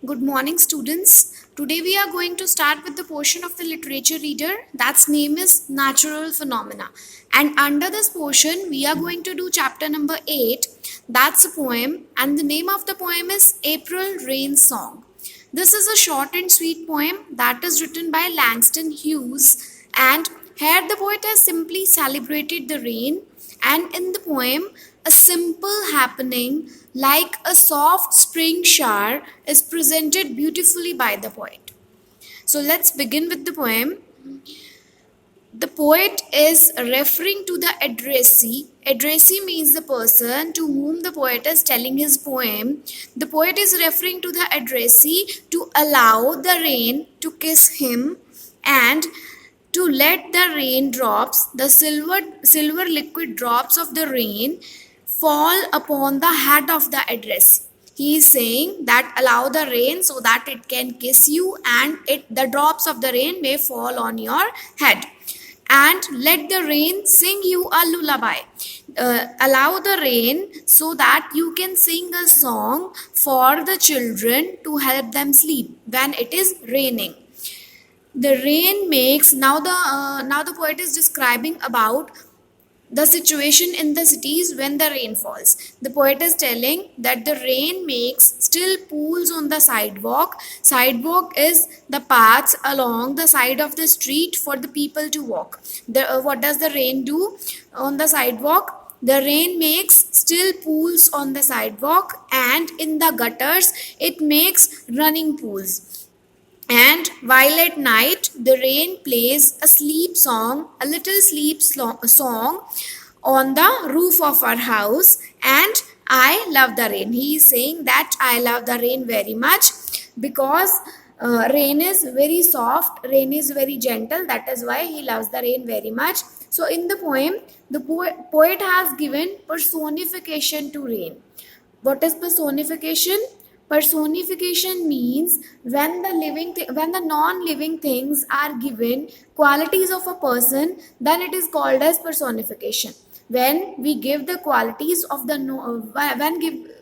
Good morning, students. Today we are going to start with the portion of the literature reader that's name is Natural Phenomena. And under this portion, we are going to do chapter number 8. That's a poem, and the name of the poem is April Rain Song. This is a short and sweet poem that is written by Langston Hughes, and here the poet has simply celebrated the rain, and in the poem, a simple happening like a soft spring shower is presented beautifully by the poet. So let's begin with the poem. The poet is referring to the addressee. Addressee means the person to whom the poet is telling his poem. The poet is referring to the addressee to allow the rain to kiss him and to let the raindrops, the silver liquid drops of the rain, fall upon the head of the addressee. He is saying that allow the rain so that it can kiss you and the drops of the rain may fall on your head, and let the rain sing you a lullaby. Allow the rain so that you can sing a song for the children to help them sleep when it is raining. The rain makes, now the poet is describing about the situation in the cities when the rain falls. The poet is telling that the rain makes still pools on the sidewalk. Sidewalk is the paths along the side of the street for the people to walk. What does the rain do on the sidewalk? The rain makes still pools on the sidewalk, and in the gutters it makes running pools. And while at night the rain plays a sleep song, a little sleep song on the roof of our house, and I love the rain. He is saying that I love the rain very much because rain is very soft, rain is very gentle. That is why he loves the rain very much. So in the poem, the poet has given personification to rain. What is personification? Personification means when the non-living things are given qualities of a person, then it is called as personification. When we give the qualities of the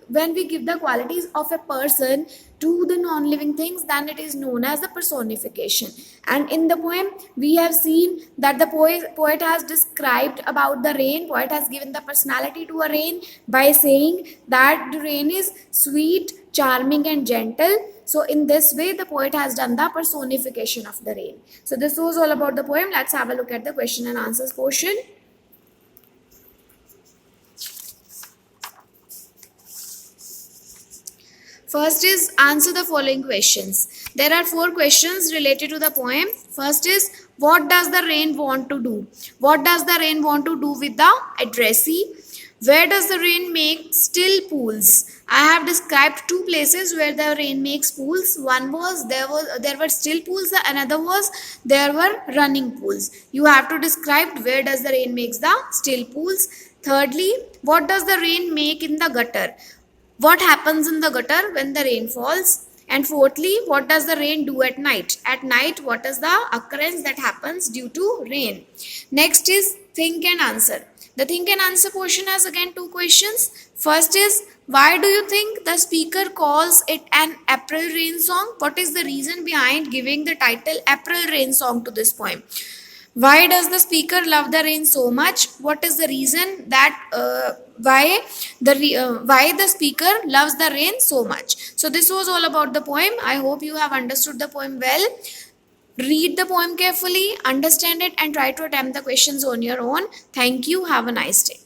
when we give the qualities of a person to the non-living things, then it is known as the personification. And in the poem we have seen that the poet has described about the rain. Poet has given the personality to a rain by saying that the rain is sweet, charming and gentle. So in this way the poet has done the personification of the rain. So this was all about the poem. Let's have a look at the question and answers portion. First is answer the following questions. There are 4 questions related to the poem. First is, what does the rain want to do? What does the rain want to do with the addressee? Where does the rain make still pools? I have described 2 places where the rain makes pools. One was there were still pools. Another was there were running pools. You have to describe where does the rain makes the still pools. Thirdly, what does the rain make in the gutter? What happens in the gutter when the rain falls? And fourthly, what does the rain do at night? At night, what is the occurrence that happens due to rain? Next is think and answer. The think and answer portion has again 2 questions. First is, why do you think the speaker calls it an April rain song? What is the reason behind giving the title April rain song to this poem? Why does the speaker love the rain so much? What is the reason that why the speaker loves the rain so much? So this was all about the poem. I hope you have understood the poem well. Read the poem carefully, understand it, and try to attempt the questions on your own. Thank you. Have a nice day.